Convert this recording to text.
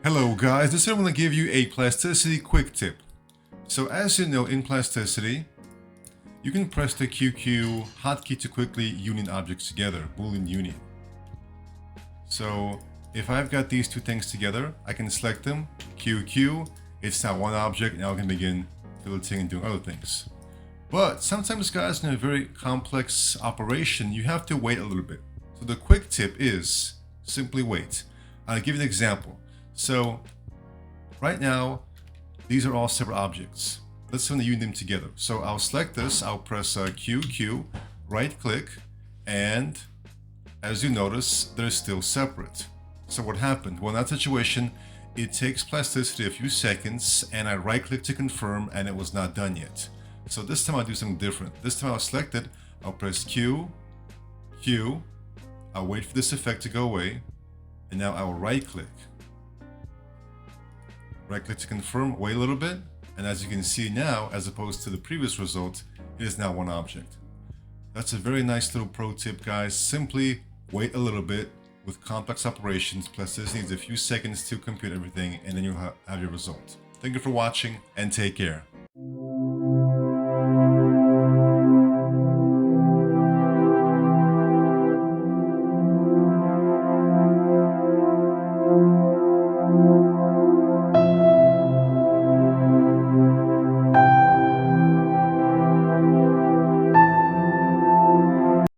Hello guys, this is I'm going to give you a plasticity quick tip. So as you know, in plasticity, you can press the QQ hotkey to quickly union objects together, Boolean union. So if I've got these two things together, I can select them, QQ, it's now one object, now I can begin filleting and doing other things. But sometimes guys, in a very complex operation, you have to wait a little bit. So the quick tip is simply wait. I'll give you an example. So right now, these are all separate objects. Let's union them together. So I'll select this, I'll press QQ, right click, and as you notice, they're still separate. So what happened? Well, in that situation, it takes plasticity a few seconds and I right click to confirm and it was not done yet. So this time I'll do something different. This time I'll select it, I'll press Q, I'll wait for this effect to go away, and now I will right click. Right click to confirm, wait a little bit, and as you can see now, as opposed to the previous result, it is now one object. That's a very nice little pro tip, guys. Simply wait a little bit. With complex operations, plasticity needs a few seconds to compute everything, and then you'll have your result. Thank you for watching, and take care.